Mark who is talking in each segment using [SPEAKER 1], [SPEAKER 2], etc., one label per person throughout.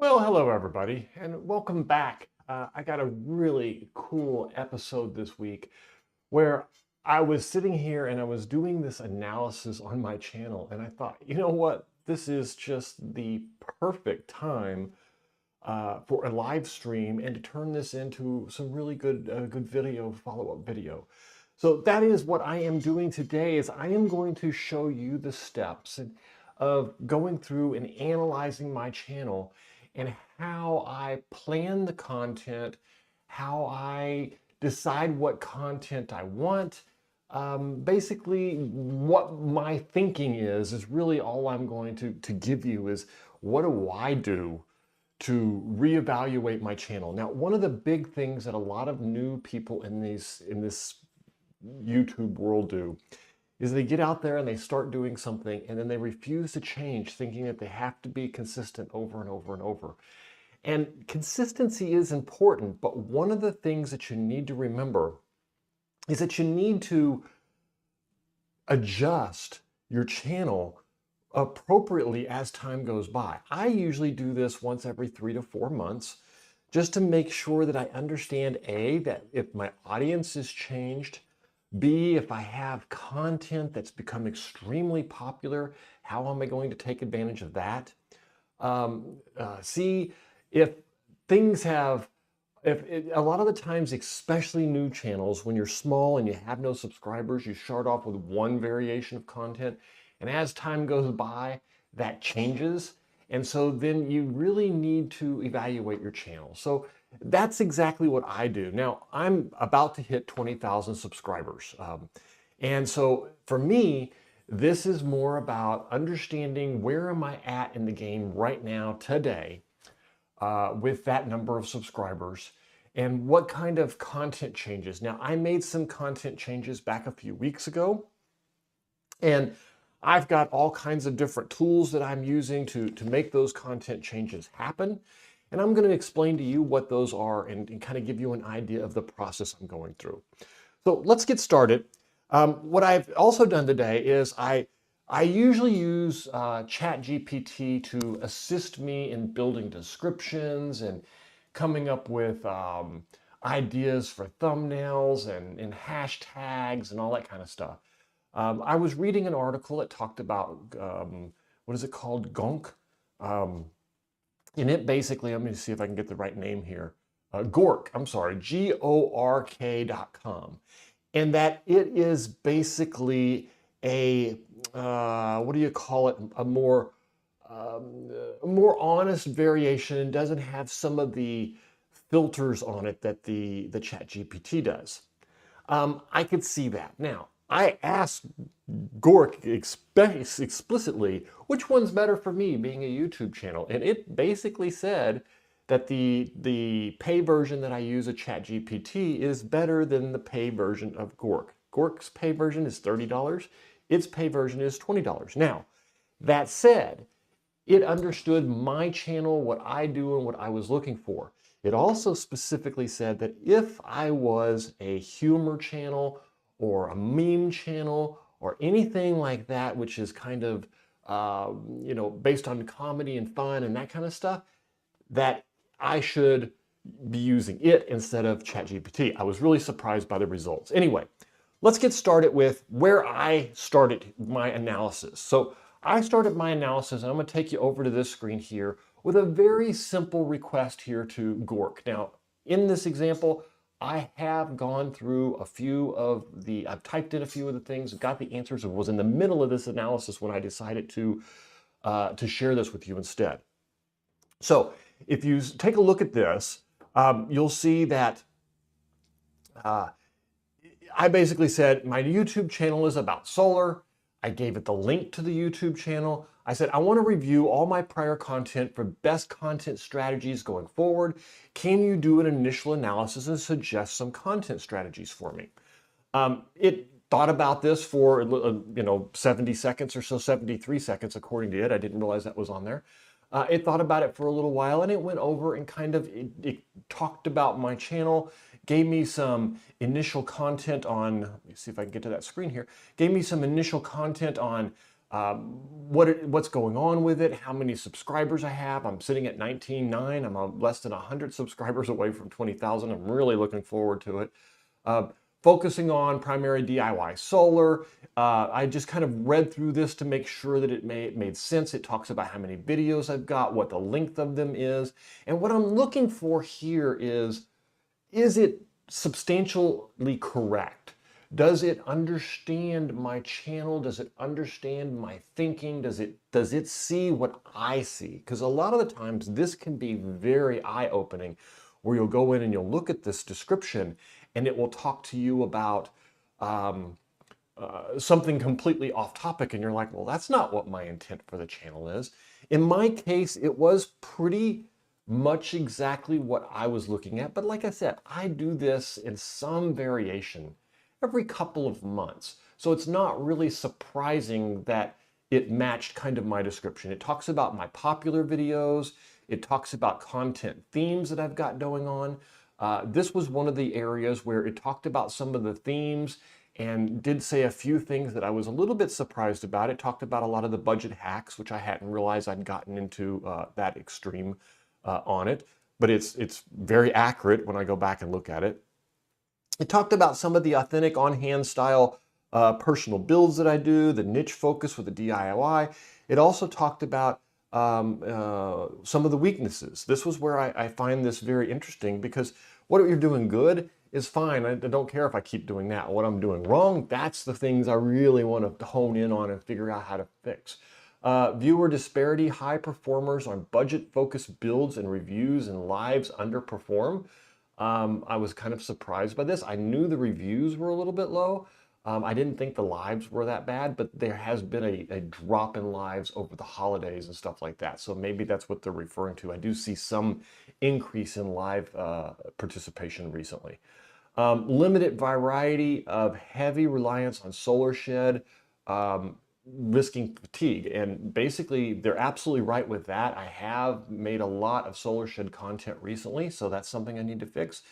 [SPEAKER 1] Well, hello everybody, and welcome back. I got a really cool episode this week where I was sitting here and I was doing this analysis on my channel, and I thought, you know what? This is just the perfect time for a live stream and to turn this into some really good video, follow-up video. So that is what I am doing today. Is I am going to show you the steps of going through and analyzing my channel and how I plan the content, how I decide what content I want. Basically, what my thinking is really all I'm going to give you is what do I do to reevaluate my channel. Now, one of the big things that a lot of new people in this YouTube world do is they get out there and they start doing something and then they refuse to change, thinking that they have to be consistent over and over and over. And consistency is important, but one of the things that you need to remember is that you need to adjust your channel appropriately as time goes by. I usually do this once every 3 to 4 months just to make sure that I understand A, that if my audience has changed, B, if I have content that's become extremely popular, how am I going to take advantage of that? C, if things have, a lot of the times, especially new channels, when you're small and you have no subscribers, you start off with one variation of content. And as time goes by, that changes. And so then you really need to evaluate your channel. So that's exactly what I do. Now, I'm about to hit 20,000 subscribers. And so for me, this is more about understanding where am I at in the game right now, today, with that number of subscribers and what kind of content changes. Now, I made some content changes back a few weeks ago, and I've got all kinds of different tools that I'm using to make those content changes happen. And I'm going to explain to you what those are and kind of give you an idea of the process I'm going through. So let's get started. What I've also done today is I usually use ChatGPT to assist me in building descriptions and coming up with ideas for thumbnails and hashtags and all that kind of stuff. I was reading an article that talked about, what is it called? Gonk. And it basically, let me see if I can get the right name here. Gork, I'm sorry, GORK.com. And that it is basically a, what do you call it? A more honest variation and doesn't have some of the filters on it that the ChatGPT does. I could see that. Now, I asked Gork explicitly, which one's better for me being a YouTube channel? And it basically said that the pay version that I use of ChatGPT is better than the pay version of Gork. Gork's pay version is $30. Its pay version is $20. Now, that said, it understood my channel, what I do, and what I was looking for. It also specifically said that if I was a humor channel or a meme channel or anything like that, which is kind of, based on comedy and fun and that kind of stuff, that I should be using it instead of ChatGPT. I was really surprised by the results. Anyway, let's get started with where I started my analysis. So I started my analysis, and I'm going to take you over to this screen here with a very simple request here to Gork. Now, in this example, I have gone through I've typed in a few of the things, got the answers, and was in the middle of this analysis when I decided to share this with you instead. So if you take a look at this, you'll see that I basically said my YouTube channel is about solar. I gave it the link to the YouTube channel. I said, I want to review all my prior content for best content strategies going forward. Can you do an initial analysis and suggest some content strategies for me? It thought about this for 70 seconds or so, 73 seconds according to it. I didn't realize that was on there. It thought about it for a little while, and it went over and it talked about my channel, gave me some initial content on, let me see if I can get to that screen here, gave me some initial content on what's going on with it, how many subscribers I have. I'm sitting at 19.9. I'm less than 100 subscribers away from 20,000. I'm really looking forward to it. Focusing on primary DIY solar. I just kind of read through this to make sure that it made sense. It talks about how many videos I've got, what the length of them is. And what I'm looking for here is it substantially correct? Does it understand my channel? Does it understand my thinking? Does it see what I see? Because a lot of the times this can be very eye-opening, where you'll go in and you'll look at this description and it will talk to you about something completely off topic, and you're like, well, that's not what my intent for the channel is. In my case, it was pretty much exactly what I was looking at. But like I said, I do this in some variation every couple of months. So it's not really surprising that it matched kind of my description. It talks about my popular videos. It talks about content themes that I've got going on. This was one of the areas where it talked about some of the themes and did say a few things that I was a little bit surprised about. It talked about a lot of the budget hacks, which I hadn't realized I'd gotten into that extreme on it, but it's very accurate when I go back and look at it. It talked about some of the authentic on-hand style personal builds that I do, the niche focus with the DIY. It also talked about some of the weaknesses. This was where I find this very interesting, because what you're doing good is fine. I don't care if I keep doing that. What I'm doing wrong, that's the things I really want to hone in on and figure out how to fix. Viewer disparity, high performers on budget-focused builds and reviews and lives underperform. I was kind of surprised by this. I knew the reviews were a little bit low. I didn't think the lives were that bad, but there has been a drop in lives over the holidays and stuff like that. So maybe that's what they're referring to. I do see some increase in live participation recently. Limited variety of heavy reliance on solar shed, risking fatigue. And basically, they're absolutely right with that. I have made a lot of solar shed content recently, so that's something I need to fix.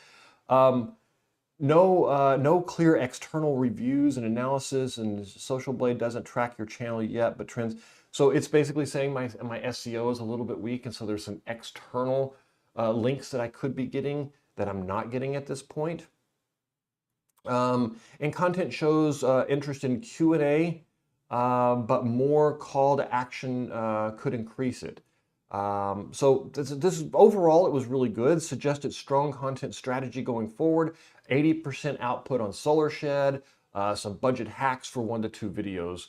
[SPEAKER 1] No clear external reviews and analysis, and Social Blade doesn't track your channel yet, but trends. So it's basically saying my SEO is a little bit weak, and so there's some external links that I could be getting that I'm not getting at this point. And content shows interest in Q&A, but more call to action could increase it. So this is overall, it was really good. Suggested strong content strategy going forward. 80% output on Solar Shed, some budget hacks for 1 to 2 videos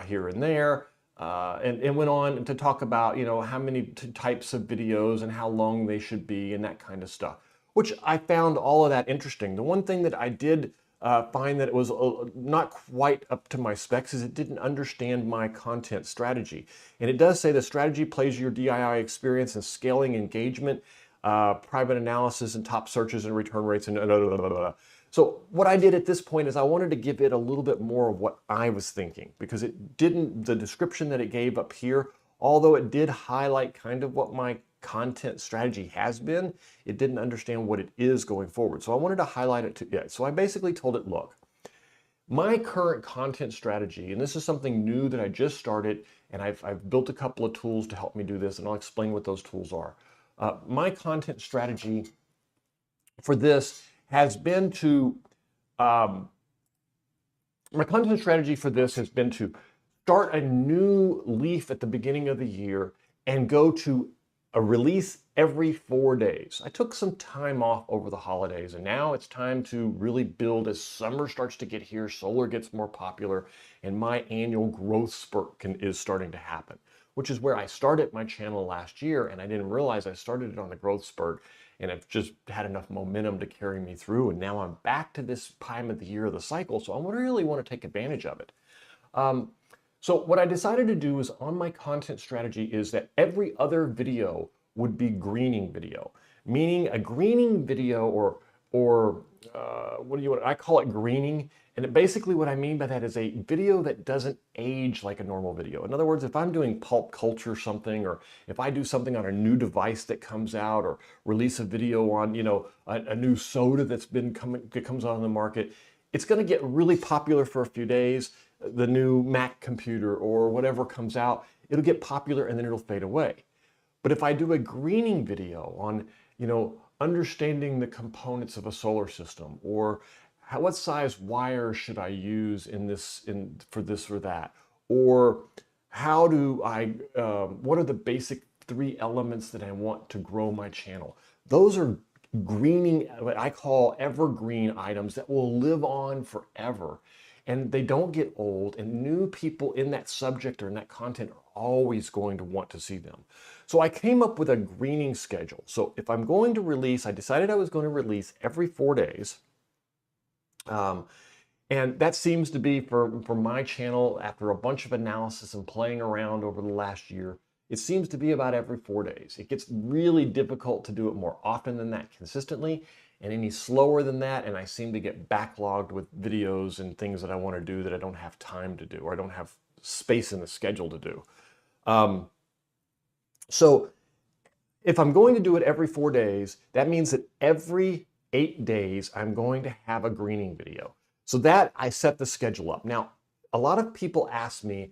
[SPEAKER 1] here and there. And it went on to talk about, how many types of videos and how long they should be and that kind of stuff, which I found all of that interesting. The one thing that I did find that it was not quite up to my specs is it didn't understand my content strategy. And it does say the strategy plays your DIY experience and scaling engagement, private analysis and top searches and return rates and So what I did at this point is I wanted to give it a little bit more of what I was thinking, because it didn't, the description that it gave up here, although it did highlight kind of what my content strategy has been, it didn't understand what it is going forward. So I wanted to highlight it to it. So I basically told it, look, my current content strategy, and this is something new that I just started, and I've built a couple of tools to help me do this, and I'll explain what those tools are. My content strategy for this has been to, start a new leaf at the beginning of the year and go to a release every 4 days. I took some time off over the holidays, and now it's time to really build as summer starts to get here, solar gets more popular, and my annual growth spurt is starting to happen, which is where I started my channel last year, and I didn't realize I started it on the growth spurt, and I've just had enough momentum to carry me through, and now I'm back to this time of the year of the cycle, so I really want to take advantage of it. So what I decided to do is on my content strategy is that every other video would be greening video, meaning a greening video I call it greening. And basically what I mean by that is a video that doesn't age like a normal video. In other words, if I'm doing pulp culture something, or if I do something on a new device that comes out, or release a video on, a new soda that comes out on the market, it's going to get really popular for a few days. the new Mac computer or whatever comes out, it'll get popular and then it'll fade away. But if I do a greening video on, understanding the components of a solar system, or what size wire should I use for this or that, or how do what are the basic 3 elements that I want to grow my channel? Those are greening, what I call evergreen items that will live on forever. And they don't get old, and new people in that subject or in that content are always going to want to see them. So I came up with a greening schedule. So if I'm going to release, I decided I was going to release every 4 days. And that seems to be for my channel, after a bunch of analysis and playing around over the last year, it seems to be about every 4 days. It gets really difficult to do it more often than that consistently, and any slower than that, and I seem to get backlogged with videos and things that I want to do that I don't have time to do, or I don't have space in the schedule to do. So if I'm going to do it every 4 days, that means that every 8 days, I'm going to have a greening video. So that I set the schedule up. Now, a lot of people ask me,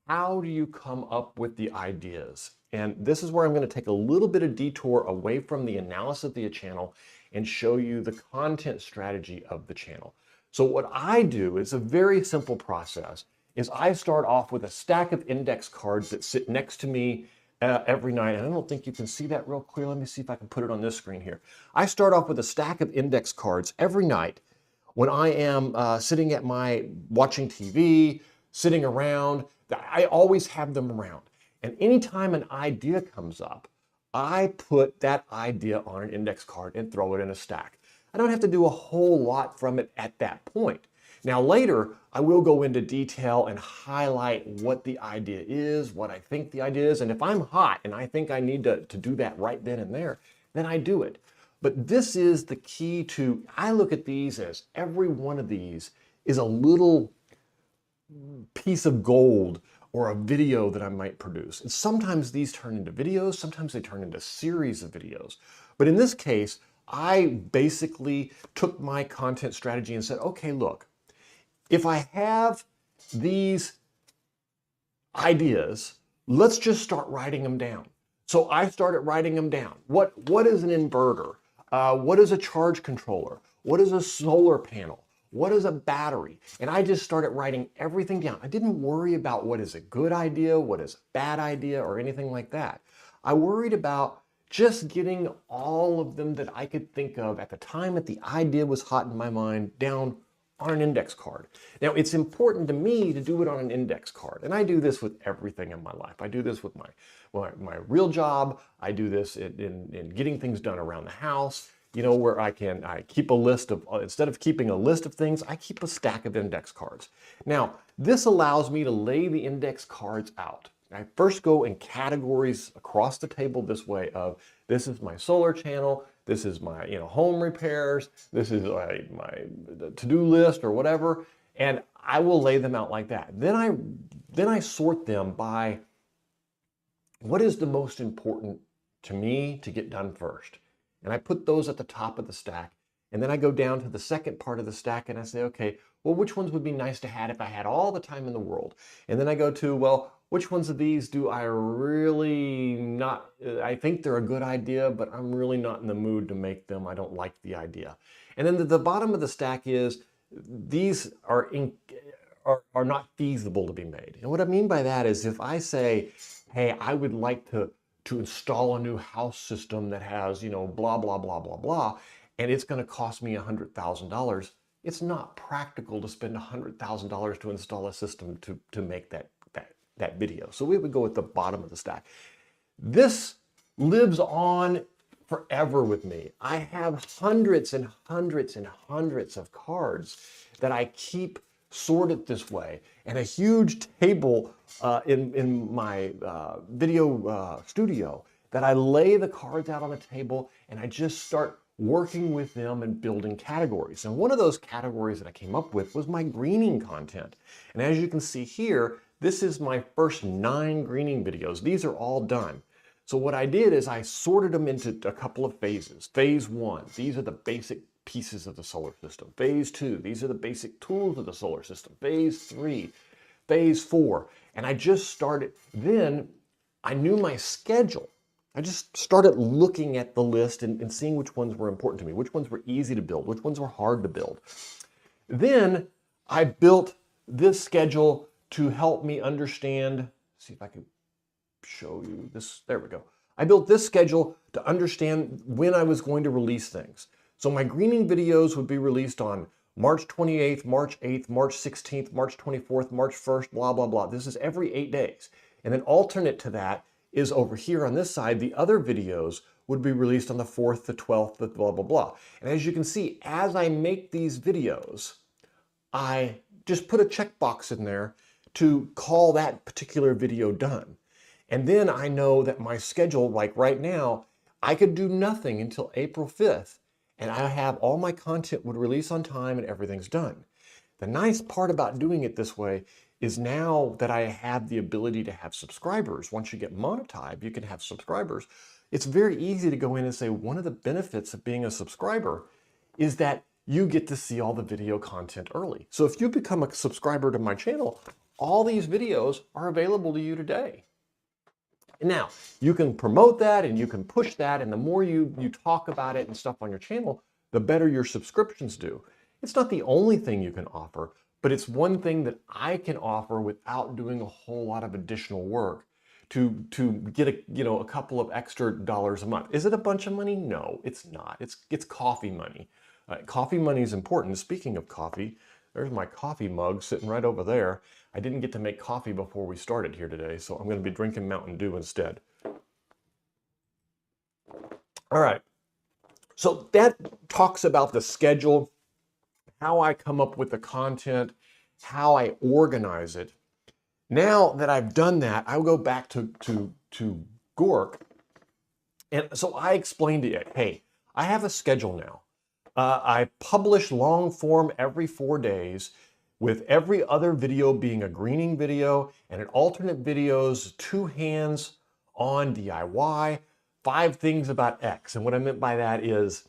[SPEAKER 1] how do you come up with the ideas? And this is where I'm going to take a little bit of detour away from the analysis of the channel and show you the content strategy of the channel. So what I do is a very simple process, is I start off with a stack of index cards that sit next to me every night. And I don't think you can see that real clear. Let me see if I can put it on this screen here. I start off with a stack of index cards every night when I am sitting at watching TV, sitting around. I always have them around. And anytime an idea comes up, I put that idea on an index card and throw it in a stack. I don't have to do a whole lot from it at that point. Now later, I will go into detail and highlight what the idea is, what I think the idea is, and if I'm hot and I think I need to do that right then and there, then I do it. But this is the key to, I look at these as every one of these is a little piece of gold or a video that I might produce. And sometimes these turn into videos, sometimes they turn into series of videos. But in this case, I basically took my content strategy and said, okay, look, if I have these ideas, let's just start writing them down. So I started writing them down. What is an inverter? What is a charge controller? What is a solar panel? What is a battery? And I just started writing everything down. I didn't worry about what is a good idea, what is a bad idea, or anything like that. I worried about just getting all of them that I could think of at the time that the idea was hot in my mind down on an index card. Now, it's important to me to do it on an index card, and I do this with everything in my life. I do this with my real job. I do this in getting things done around the house, where I keep a list of, instead of keeping a list of things, I keep a stack of index cards. Now, this allows me to lay the index cards out. I first go in categories across the table this way of, this is my solar channel, this is my home repairs, this is my to-do list or whatever, and I will lay them out like that. Then I sort them by what is the most important to me to get done first. And I put those at the top of the stack, and then I go down to the second part of the stack and I say, okay, well, which ones would be nice to have if I had all the time in the world? And then I go to, well, which ones of these do I really not, I think they're a good idea, but I'm really not in the mood to make them. I don't like the idea. And then the bottom of the stack is, these are not feasible to be made. And what I mean by that is, if I say, hey, I would like to install a new house system that has, blah, blah, blah, blah, blah, and it's going to cost me $100,000, it's not practical to spend $100,000 to install a system to make that video. So we would go at the bottom of the stack. This lives on forever with me. I have hundreds and hundreds and hundreds of cards that I keep sorted this way, and a huge table in my video studio that I lay the cards out on the table, and I just start working with them and building categories. And one of those categories that I came up with was my greening content. And as you can see here, this is my first 9 greening videos. These are all done. So what I did is I sorted them into a couple of phases. Phase 1, these are the basic pieces of the solar system. Phase 2, these are the basic tools of the solar system. Phase 3, phase 4. And I just started, then I knew my schedule. I just started looking at the list and seeing which ones were important to me, which ones were easy to build, which ones were hard to build. Then I built this schedule to help me understand, see if I can show you this, there we go. I built this schedule to understand when I was going to release things. So my greening videos would be released on March 28th, March 8th, March 16th, March 24th, March 1st, blah, blah, blah. This is every 8 days. And then alternate to that is over here on this side, the other videos would be released on the 4th, the 12th, the blah, blah, blah. And as you can see, as I make these videos, I just put a checkbox in there to call that particular video done. And then I know that my schedule, like right now, I could do nothing until April 5th, and I have all my content would release on time and everything's done. The nice part about doing it this way is now that I have the ability to have subscribers, once you get monetized, you can have subscribers. It's very easy to go in and say, one of the benefits of being a subscriber is that you get to see all the video content early. So if you become a subscriber to my channel, all these videos are available to you today. Now, you can promote that and you can push that, and the more you talk about it and stuff on your channel, the better your subscriptions do. It's not the only thing you can offer, but it's one thing that I can offer without doing a whole lot of additional work to get a couple of extra dollars a month. Is it a bunch of money? No, it's not. It's coffee money. Coffee money is important. Speaking of coffee, there's my coffee mug sitting right over there. I didn't get to make coffee before we started here today, so I'm going to be drinking Mountain Dew instead. All right, so that talks about the schedule, how I come up with the content, how I organize it. Now that I've done that, I'll go back to Gork, and so I explained to it, hey, I have a schedule now. I publish long form every 4 days, with every other video being a greening video and an alternate videos, 2 hands on DIY, 5 things about X. And what I meant by that is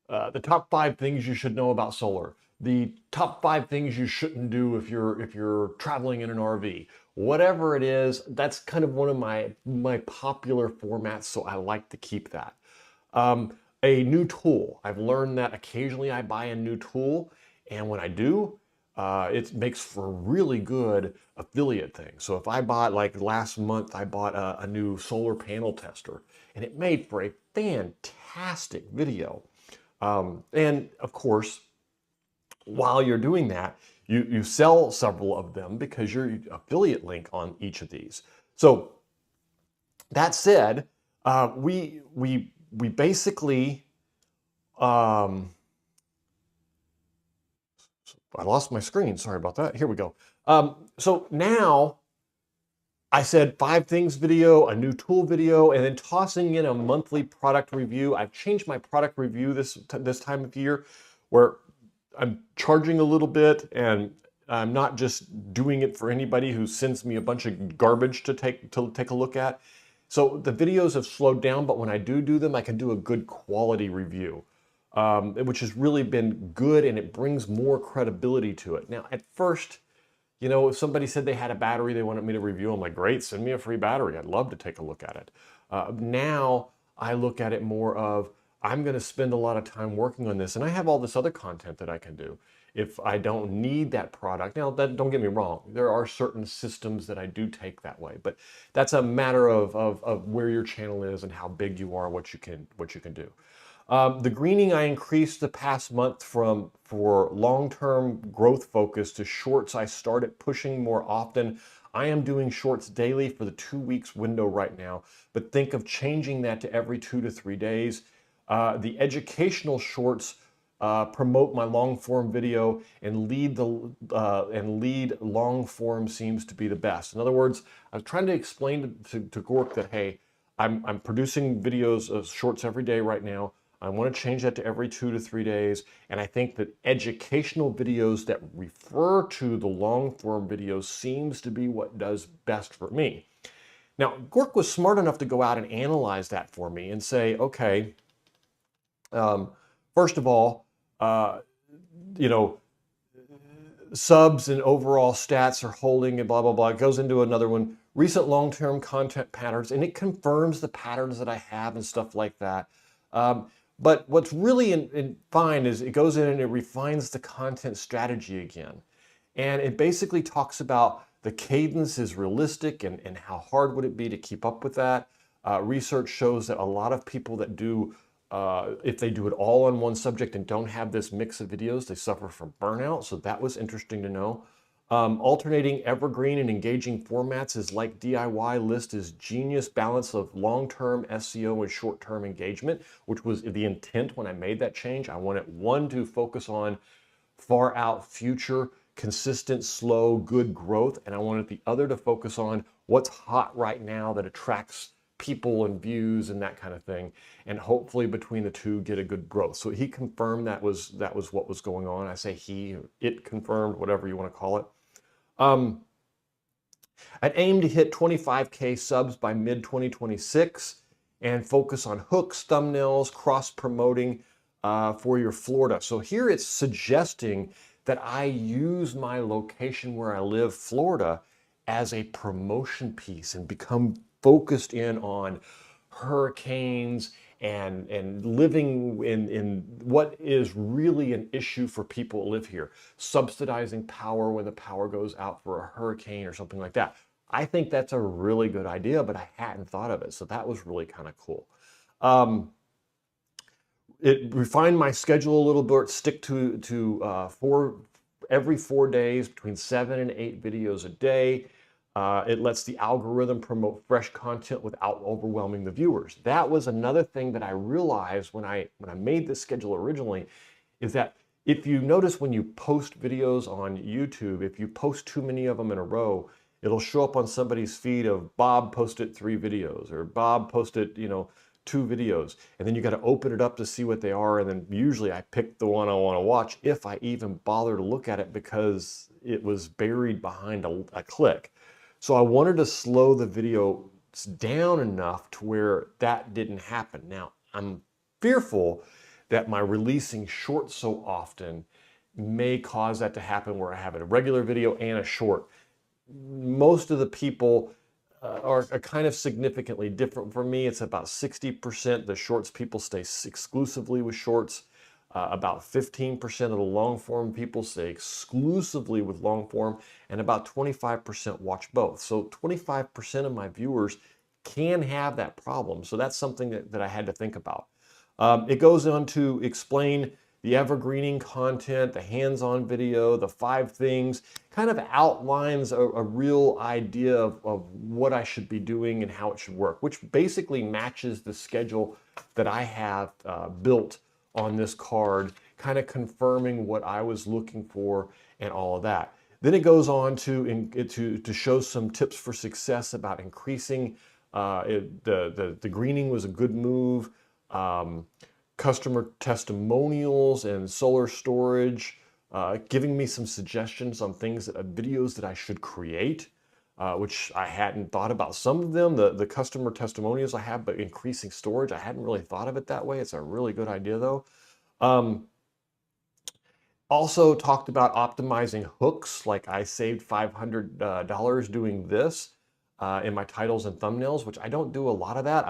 [SPEAKER 1] the top 5 things you should know about solar, the top 5 things you shouldn't do if you're traveling in an RV, whatever it is. That's kind of one of my popular formats, so I like to keep that. A new tool. I've learned that occasionally I buy a new tool, and when I do, it makes for a really good affiliate thing. So if I bought, like last month, I bought a new solar panel tester, and it made for a fantastic video. And of course, while you're doing that, you sell several of them because you're affiliate link on each of these. So that said, we basically, I lost my screen, sorry about that. Here we go. So now I said 5 things video, a new tool video, and then tossing in a monthly product review. I've changed my product review this time of year, where I'm charging a little bit, and I'm not just doing it for anybody who sends me a bunch of garbage to take a look at. So the videos have slowed down, but when I do them, I can do a good quality review, which has really been good, and it brings more credibility to it. Now, at first, you know, if somebody said they had a battery they wanted me to review, I'm like, great, send me a free battery. I'd love to take a look at it. Now I look at it more of, I'm going to spend a lot of time working on this, and I have all this other content that I can do. If I don't need that product, now don't get me wrong, there are certain systems that I do take that way, but that's a matter of where your channel is and how big you are, what you can do. The greening I increased the past month for long-term growth focus to shorts. I started pushing more often. I am doing shorts daily for the 2 weeks window right now, but think of changing that to every 2 to 3 days. The educational shorts promote my long form video, and lead long form seems to be the best. In other words, I was trying to explain to Gork that, hey, I'm producing videos of shorts every day right now. I want to change that to every 2 to 3 days, and I think that educational videos that refer to the long form videos seems to be what does best for me. Now, Gork was smart enough to go out and analyze that for me and say, okay, first of all, you know, subs and overall stats are holding and blah, blah, blah. It goes into another one, recent long-term content patterns, and it confirms the patterns that I have and stuff like that. But what's really fine is it goes in and it refines the content strategy again. And it basically talks about the cadence is realistic and how hard would it be to keep up with that. Research shows that a lot of people that do, if they do it all on one subject and don't have this mix of videos, they suffer from burnout. So that was interesting to know. Alternating evergreen and engaging formats is like DIY list is genius balance of long-term SEO and short-term engagement, which was the intent when I made that change. I wanted one to focus on far out future, consistent, slow, good growth. And I wanted the other to focus on what's hot right now that attracts people and views and that kind of thing. And hopefully between the two get a good growth. So he confirmed that was what was going on. I say he, it confirmed, whatever you want to call it. I'd aim to hit 25K subs by mid 2026 and focus on hooks, thumbnails, cross promoting for your Florida. So here it's suggesting that I use my location where I live, Florida, as a promotion piece and become focused in on hurricanes and living in what is really an issue for people who live here, subsidizing power when the power goes out for a hurricane or something like that. I think that's a really good idea, but I hadn't thought of it. So that was really kind of cool. It refined my schedule a little bit, stick to every 4 days, between 7 and 8 videos a day. It lets the algorithm promote fresh content without overwhelming the viewers. That was another thing that I realized when I made this schedule originally, is that if you notice when you post videos on YouTube, if you post too many of them in a row, it'll show up on somebody's feed of Bob posted 3 videos or Bob posted, 2 videos, and then you got to open it up to see what they are, and then usually I pick the one I want to watch if I even bother to look at it because it was buried behind a click. So I wanted to slow the video down enough to where that didn't happen. Now, I'm fearful that my releasing shorts so often may cause that to happen where I have a regular video and a short. Most of the people are kind of significantly different. For me, it's about 60%. The shorts people stay exclusively with shorts. About 15% of the long form people stay exclusively with long form, and about 25% watch both. So 25% of my viewers can have that problem. So that's something that I had to think about. It goes on to explain the evergreening content, the hands-on video, the 5 things, kind of outlines a real idea of what I should be doing and how it should work, which basically matches the schedule that I have built on this card, kind of confirming what I was looking for and all of that. Then it goes on to show some tips for success about increasing, the greening was a good move, customer testimonials and solar storage, giving me some suggestions on things, videos that I should create, which I hadn't thought about. Some of them, the customer testimonials I have, but increasing storage, I hadn't really thought of it that way. It's a really good idea though. Also talked about optimizing hooks, like I saved $500 doing this in my titles and thumbnails, which I don't do a lot of that.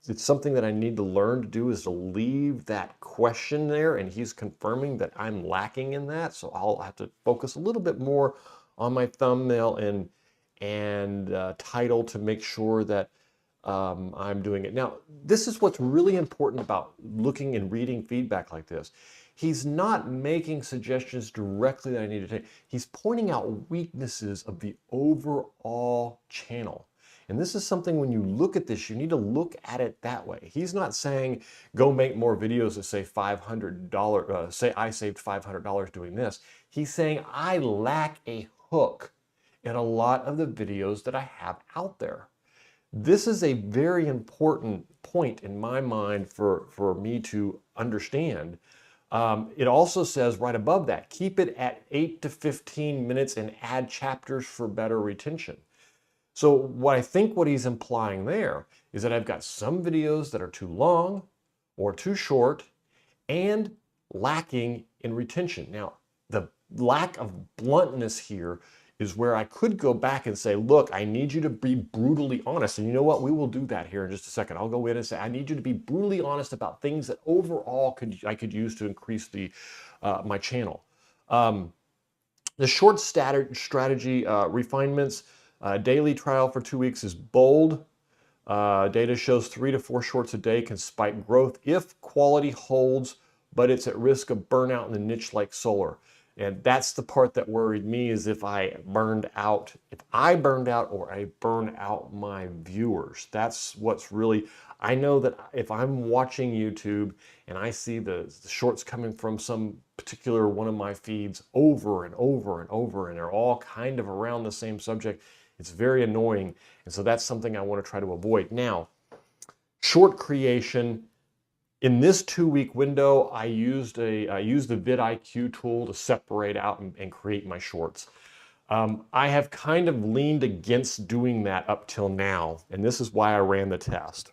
[SPEAKER 1] It's something that I need to learn to do, is to leave that question there, and he's confirming that I'm lacking in that. So I'll have to focus a little bit more on my thumbnail and title to make sure that I'm doing it. Now, this is what's really important about looking and reading feedback like this. He's not making suggestions directly that I need to take. He's pointing out weaknesses of the overall channel. And this is something, when you look at this, you need to look at it that way. He's not saying, go make more videos that say $500, say I saved $500 doing this. He's saying, I lack a hook in a lot of the videos that I have out there. This is a very important point in my mind for me to understand. It also says right above that, keep it at 8 to 15 minutes and add chapters for better retention. So what I think what he's implying there is that I've got some videos that are too long or too short and lacking in retention. Now, the lack of bluntness here is where I could go back and say, look, I need you to be brutally honest. And you know what? We will do that here in just a second. I'll go in and say, I need you to be brutally honest about things that overall I could use to increase my channel. The short strategy refinements, daily trial for 2 weeks is bold. Data shows 3 to 4 shorts a day can spike growth if quality holds, but it's at risk of burnout in a niche like solar. And that's the part that worried me, is if I burned out or I burn out my viewers. That's what's really, I know that if I'm watching YouTube and I see the shorts coming from some particular one of my feeds over and over and over, and they're all kind of around the same subject, it's very annoying. And so that's something I want to try to avoid. Now, short creation. In this 2-week window, I used the vidIQ tool to separate out and create my shorts. I have kind of leaned against doing that up till now, and this is why I ran the test.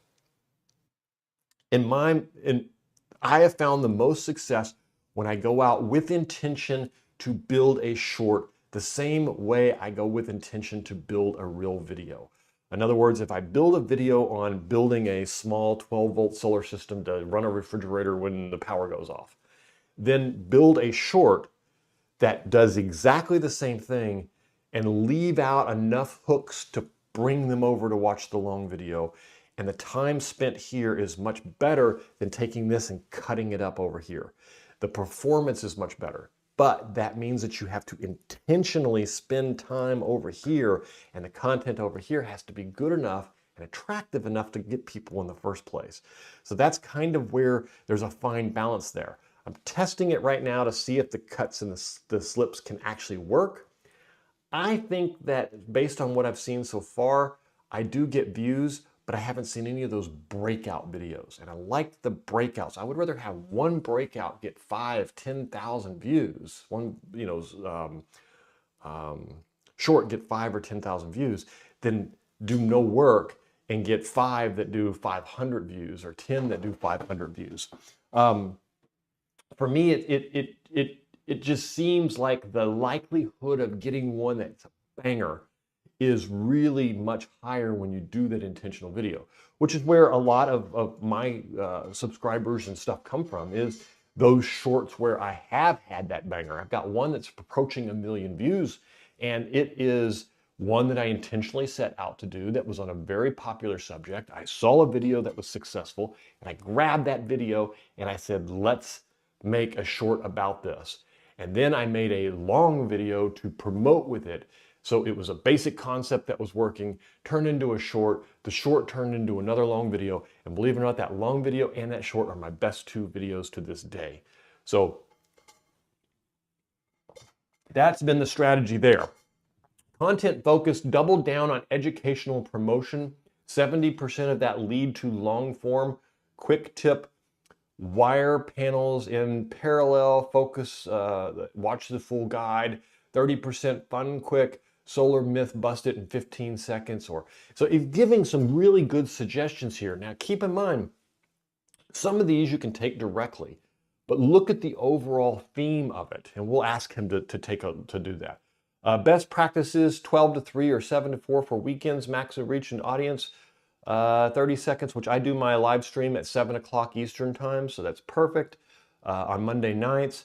[SPEAKER 1] I have found the most success when I go out with intention to build a short the same way I go with intention to build a real video. In other words, if I build a video on building a small 12-volt solar system to run a refrigerator when the power goes off, then build a short that does exactly the same thing and leave out enough hooks to bring them over to watch the long video. And the time spent here is much better than taking this and cutting it up over here. The performance is much better. But that means that you have to intentionally spend time over here, and the content over here has to be good enough and attractive enough to get people in the first place. So that's kind of where there's a fine balance there. I'm testing it right now to see if the cuts and the slips can actually work. I think that based on what I've seen so far, I do get views, but I haven't seen any of those breakout videos. And I like the breakouts. I would rather have one breakout get 5,000, 10,000 views, one, short get 5 or 10,000 views, than do no work and get 5 that do 500 views or 10 that do 500 views. For me, it just seems like the likelihood of getting one that's a banger is really much higher when you do that intentional video, which is where a lot of my subscribers and stuff come from, is those shorts where I have had that banger. I've got one that's approaching 1 million views, and it is one that I intentionally set out to do that was on a very popular subject. I saw a video that was successful, and I grabbed that video and I said, let's make a short about this. And then I made a long video to promote with it. So it was a basic concept that was working, turned into a short, the short turned into another long video, and believe it or not, that long video and that short are my best 2 videos to this day. So that's been the strategy there. Content focus, double down on educational promotion. 70% of that lead to long form. Quick tip, wire panels in parallel, focus, watch the full guide. 30% fun quick, solar myth busted in 15 seconds. So it's giving some really good suggestions here. Now keep in mind, some of these you can take directly, but look at the overall theme of it, and we'll ask him to do that. Best practices, 12 to 3 or 7 to 4 for weekends, max of reach and audience, 30 seconds, which I do my live stream at 7 o'clock Eastern time, so that's perfect. On Monday nights,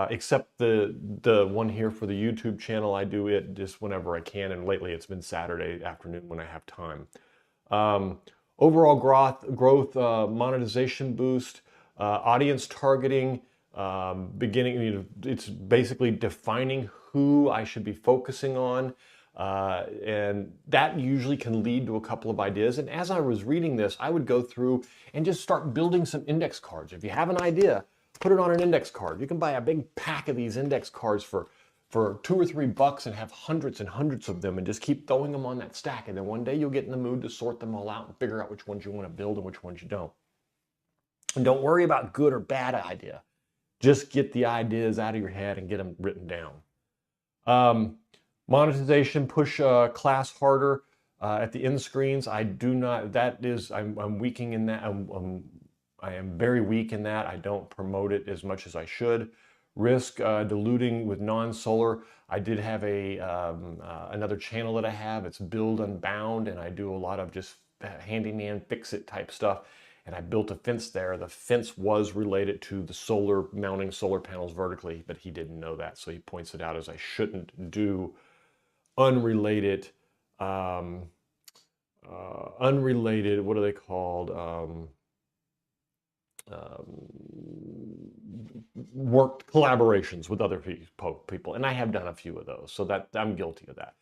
[SPEAKER 1] except the one here for the YouTube channel, I do it just whenever I can, and lately it's been Saturday afternoon when I have time. Overall growth, monetization boost, audience targeting, it's basically defining who I should be focusing on, and that usually can lead to a couple of ideas. And as I was reading this, I would go through and just start building some index cards. If you have an idea, put it on an index card. You can buy a big pack of these index cards for $2 or $3 and have hundreds and hundreds of them, and just keep throwing them on that stack. And then one day you'll get in the mood to sort them all out and figure out which ones you want to build and which ones you don't. And don't worry about good or bad idea. Just get the ideas out of your head and get them written down. Monetization, push class harder at the end screens. I do not, I'm weakening in that. I am very weak in that. I don't promote it as much as I should. risk diluting with non-solar. I did have a another channel that I have. It's Build Unbound, and I do a lot of just handyman fix-it type stuff. And I built a fence there. The fence was related to the solar, mounting solar panels vertically, but he didn't know that. So he points it out as I shouldn't do unrelated, unrelated, what are they called? Worked collaborations with other people. And I have done a few of those. So that I'm guilty of that.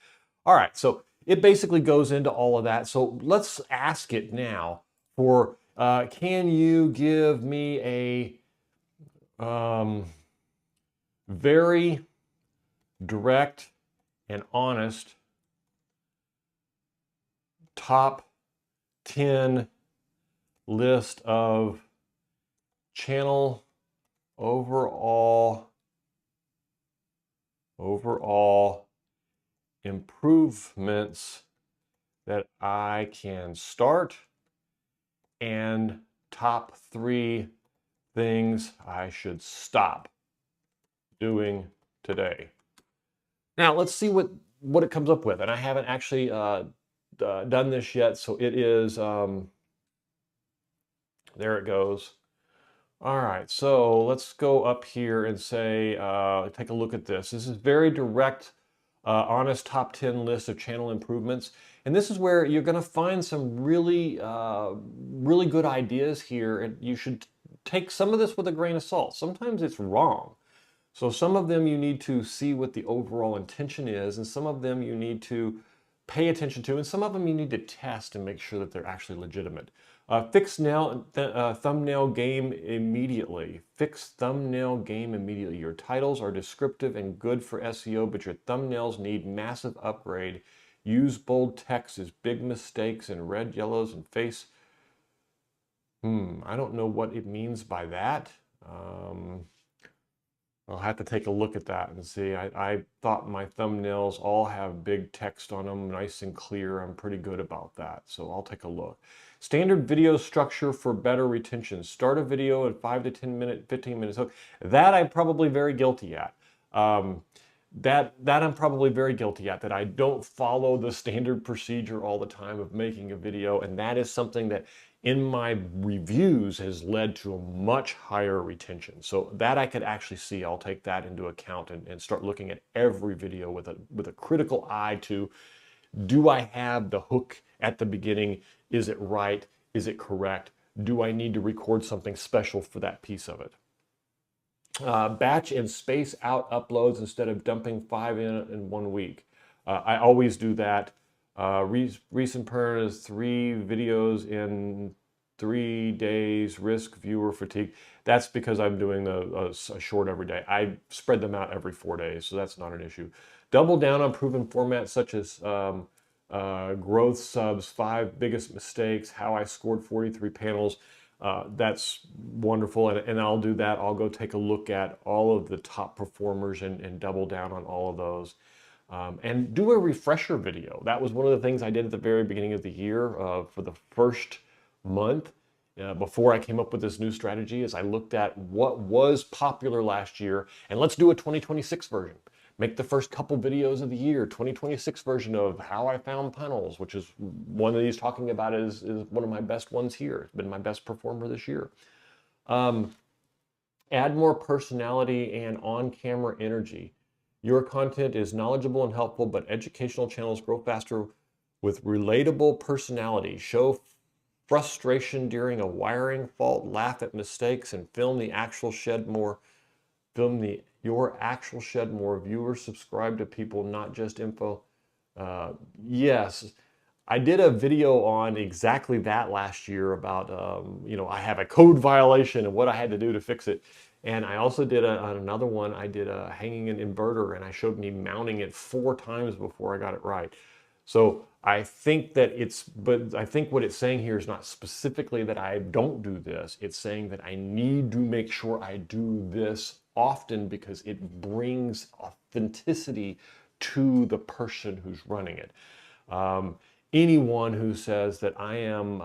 [SPEAKER 1] All right. So it basically goes into all of that. So let's ask it now for, can you give me a very direct and honest top 10 list of channel overall improvements that I can start, and top 3 things I should stop doing today. Now let's see what it comes up with. And I haven't actually done this yet, so it is, there it goes. All right, so let's go up here and say, take a look at this. This is very direct, honest top 10 list of channel improvements. And this is where you're gonna find some really, really good ideas here, and you should take some of this with a grain of salt. Sometimes it's wrong. So some of them you need to see what the overall intention is, and some of them you need to pay attention to, and some of them you need to test and make sure that they're actually legitimate. Fix thumbnail game immediately. Fix thumbnail game immediately. Your titles are descriptive and good for SEO, but your thumbnails need massive upgrade. Use bold text as big mistakes and red, yellows, and face. I don't know what it means by that. I'll have to take a look at that and see. I thought my thumbnails all have big text on them, nice and clear. I'm pretty good about that, so I'll take a look. Standard video structure for better retention. Start a video at 5 to 10 minutes, 15 minutes hook. That I'm probably very guilty at. That I'm probably very guilty at, that I don't follow the standard procedure all the time of making a video, and that is something that in my reviews has led to a much higher retention. So that I could actually see. I'll take that into account and start looking at every video with a critical eye to, do I have the hook at the beginning? Is it right? Is it correct? Do I need to record something special for that piece of it? Batch and space out uploads instead of dumping 5 in 1 week. I always do that. Recent perm is 3 videos in 3 days, risk viewer fatigue. That's because I'm doing a short every day. I spread them out every 4 days, so that's not an issue. Double down on proven formats such as growth subs, 5 biggest mistakes, how I scored 43 panels. That's wonderful, and I'll do that. I'll go take a look at all of the top performers and double down on all of those. And do a refresher video. That was one of the things I did at the very beginning of the year for the first month before I came up with this new strategy, is I looked at what was popular last year, and let's do a 2026 version. Make the first couple videos of the year, 2026 version of how I found panels, which is one of these talking about is one of my best ones here. It's been my best performer this year. Add more personality and on-camera energy. Your content is knowledgeable and helpful, but educational channels grow faster with relatable personality. Show frustration during a wiring fault, laugh at mistakes, and your actual shed more viewers. Subscribe to people, not just info. Yes, I did a video on exactly that last year about, I have a code violation and what I had to do to fix it. And I also did another one. I did hanging an inverter, and I showed me mounting it 4 times before I got it right. So I think that I think what it's saying here is not specifically that I don't do this. It's saying that I need to make sure I do this often because it brings authenticity to the person who's running it. Anyone who says that I am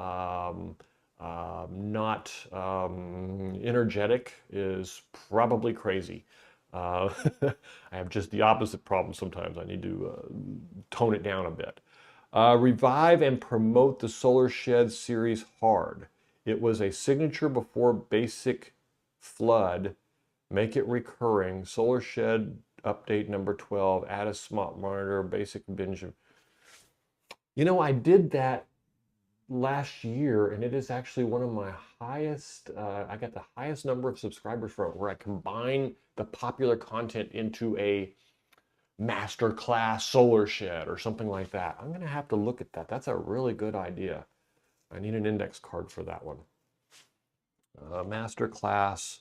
[SPEAKER 1] not energetic is probably crazy. I have just the opposite problem sometimes. I need to tone it down a bit. Revive and promote the Solar Shed series hard. It was a signature before Basic Flood. Make it recurring. Solar Shed update number 12. Add a smart monitor, basic binge. You know, I did that last year, and it is actually one of my highest. I got the highest number of subscribers for it, where I combine the popular content into a master class solar shed or something like that. I'm gonna have to look at that. That's a really good idea. I need an index card for that one. Master class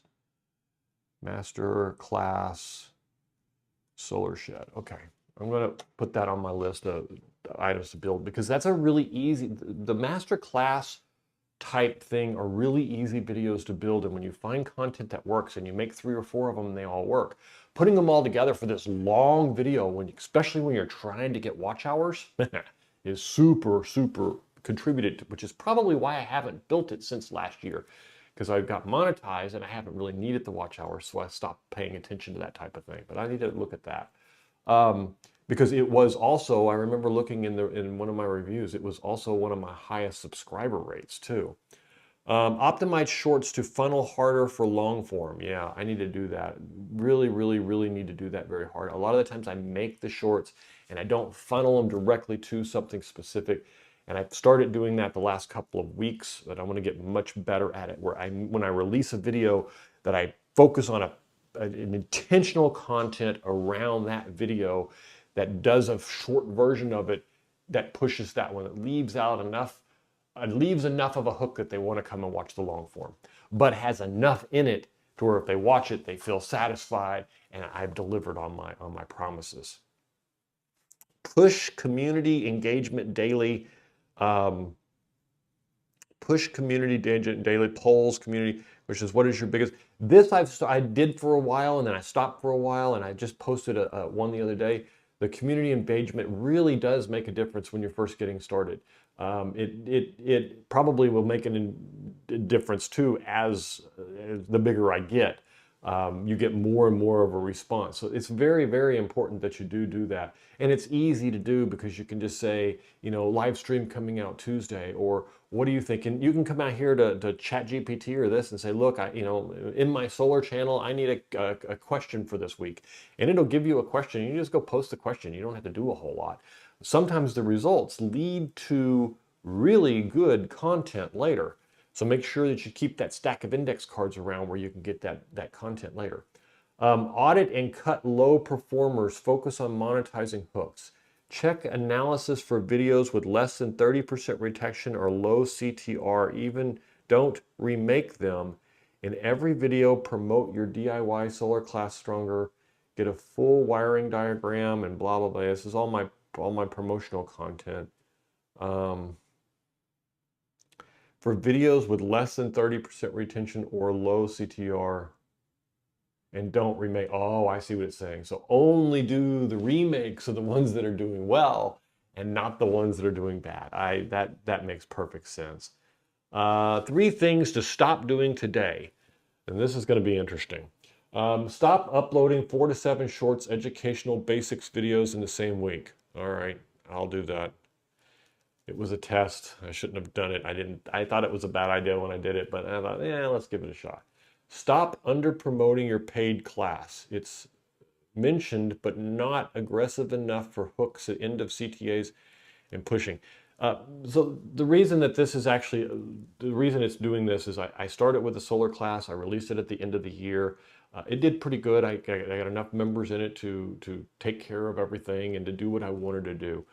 [SPEAKER 1] solar shed. Okay, I'm gonna put that on my list of items to build, because that's a really easy, the master class type thing are really easy videos to build. And when you find content that works and you make 3 or 4 of them and they all work, putting them all together for this long video, especially when you're trying to get watch hours, is super contributed to, which is probably why I haven't built it since last year, because I got monetized and I haven't really needed the watch hours, so I stopped paying attention to that type of thing. But I need to look at that. Because it was also, I remember looking in one of my reviews, it was also one of my highest subscriber rates too. Optimize shorts to funnel harder for long form. Yeah, I need to do that. Really need to do that very hard. A lot of the times I make the shorts and I don't funnel them directly to something specific. And I've started doing that the last couple of weeks, but I want to get much better at it, where when I release a video, that I focus on an intentional content around that video that does a short version of it that pushes that one, that leaves out enough, leaves enough of a hook that they want to come and watch the long form, but has enough in it to where if they watch it, they feel satisfied and I've delivered on my promises. Push community engagement daily. Push community daily polls, community, which is what is your biggest. This I did for a while, and then I stopped for a while, and I just posted one the other day. The community engagement really does make a difference when you're first getting started. It probably will make a difference too as the bigger I get. You get more and more of a response. So it's very important that you do that. And it's easy to do, because you can just say, live stream coming out Tuesday, or what do you think? And you can come out here to ChatGPT or this and say, look, in my solar channel, I need a question for this week. And it'll give you a question. You just go post the question. You don't have to do a whole lot. Sometimes the results lead to really good content later. So make sure that you keep that stack of index cards around where you can get that content later. Audit and cut low performers. Focus on monetizing hooks. Check analysis for videos with less than 30% retention or low CTR. Even don't remake them. In every video, promote your DIY solar class stronger. Get a full wiring diagram and blah blah blah. This is all my promotional content. For videos with less than 30% retention or low CTR, and don't remake. Oh, I see what it's saying. So only do the remakes of the ones that are doing well and not the ones that are doing bad. That makes perfect sense. 3 things to stop doing today. And this is going to be interesting. Stop uploading 4 to 7 shorts, educational basics videos in the same week. All right, I'll do that. It was a test. I shouldn't have done it. I thought it was a bad idea when I did it, but I thought, yeah, let's give it a shot. Stop under promoting your paid class. It's mentioned, but not aggressive enough for hooks at end of CTAs and pushing. So the reason that this is actually, the reason it's doing this is I started with a solar class. I released it at the end of the year. It did pretty good. I got enough members in it to take care of everything and to do what I wanted to do.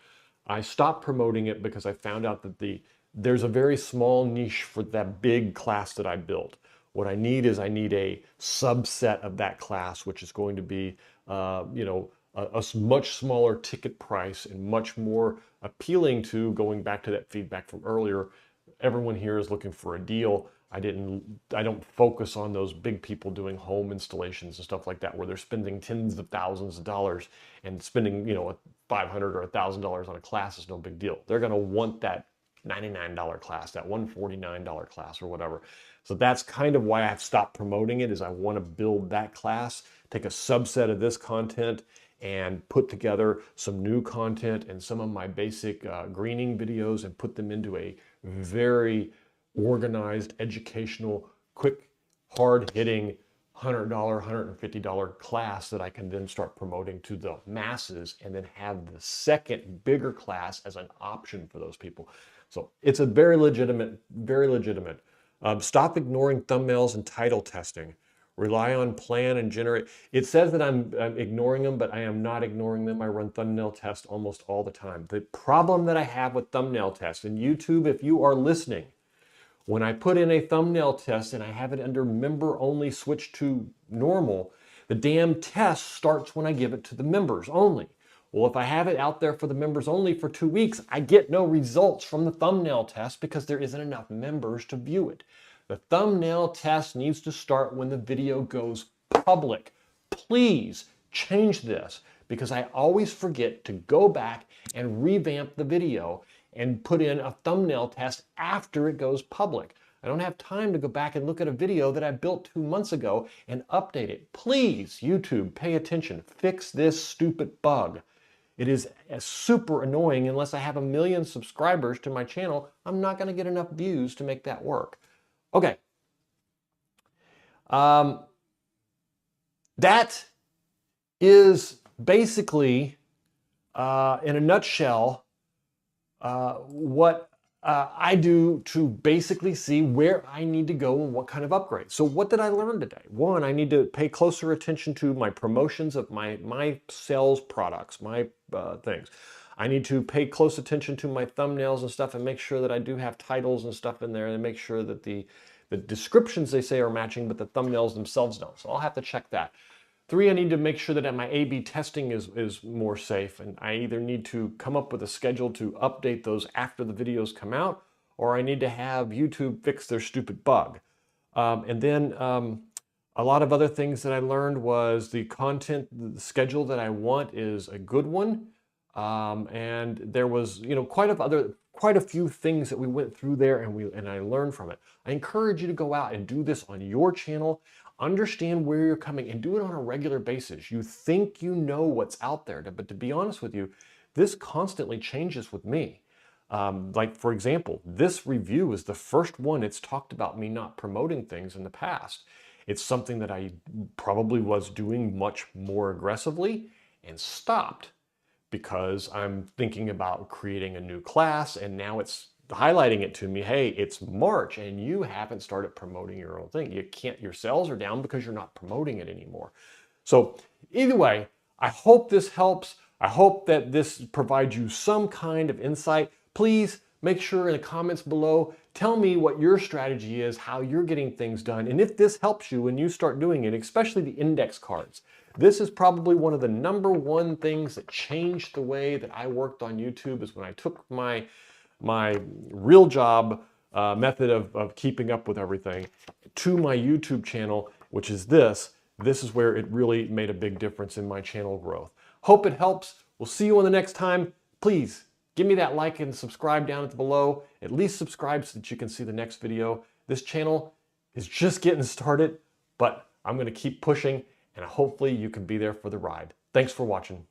[SPEAKER 1] I stopped promoting it because I found out that there's a very small niche for that big class that I built. What I need is a subset of that class, which is going to be, a much smaller ticket price and much more appealing to, going back to that feedback from earlier. Everyone here is looking for a deal. I don't focus on those big people doing home installations and stuff like that, where they're spending tens of thousands of dollars, and spending, $500 or $1,000 on a class is no big deal. They're going to want that $99 class, that $149 class or whatever. So that's kind of why I've stopped promoting it, is I want to build that class take a subset of this content and put together some new content and some of my basic greening videos and put them into a very organized, educational, quick, hard-hitting $100, $150 class that I can then start promoting to the masses, and then have the second bigger class as an option for those people. So it's a very legitimate, very legitimate. Stop ignoring thumbnails and title testing. Rely on plan and generate. It says that I'm ignoring them, but I am not ignoring them. I run thumbnail tests almost all the time. The problem that I have with thumbnail tests, and YouTube, if you are listening, when I put in a thumbnail test and I have it under member only switch to normal, the damn test starts when I give it to the members only. Well, if I have it out there for the members only for 2 weeks, I get no results from the thumbnail test because there isn't enough members to view it. The thumbnail test needs to start when the video goes public. Please change this, because I always forget to go back and revamp the video and put in a thumbnail test after it goes public. I don't have time to go back and look at a video that I built 2 months ago and update it. Please, YouTube, pay attention. Fix this stupid bug. It is super annoying. Unless I have 1 million subscribers to my channel, I'm not going to get enough views to make that work. Okay. That is basically, in a nutshell, what I do to basically see where I need to go and what kind of upgrade. So what did I learn today? One, I need to pay closer attention to my promotions of my sales products, my things. I need to pay close attention to my thumbnails and stuff and make sure that I do have titles and stuff in there, and make sure that the descriptions they say are matching, but the thumbnails themselves don't. So I'll have to check that. 3, I need to make sure that my A/B testing is more safe, and I either need to come up with a schedule to update those after the videos come out, or I need to have YouTube fix their stupid bug. And then a lot of other things that I learned was the content, the schedule that I want is a good one. And there was, quite a few things that we went through there, and I learned from it. I encourage you to go out and do this on your channel. Understand where you're coming and do it on a regular basis. You think you know what's out there, but to be honest with you, this constantly changes with me. Like, for example, this review is the first one it's talked about me not promoting things in the past. It's something that I probably was doing much more aggressively and stopped, because I'm thinking about creating a new class, and now it's highlighting it to me, hey, it's March and you haven't started promoting your own thing. Your sales are down because you're not promoting it anymore. So either way, I hope this helps. I hope that this provides you some kind of insight. Please make sure in the comments below, tell me what your strategy is, how you're getting things done, and if this helps you when you start doing it, especially the index cards. This is probably one of the #1 things that changed the way that I worked on YouTube, is when I took my real job method of keeping up with everything to my YouTube channel, which is this. This is where it really made a big difference in my channel growth. Hope it helps. We'll see you on the next time. Please give me that like and subscribe down below. At least subscribe so that you can see the next video. This channel is just getting started, but I'm going to keep pushing, and hopefully you can be there for the ride. Thanks for watching.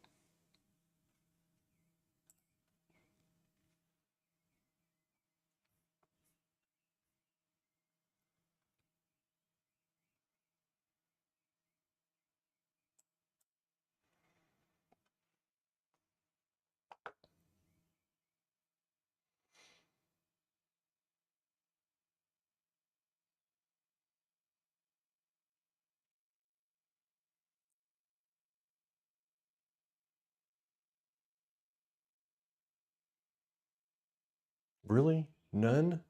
[SPEAKER 1] Really? None?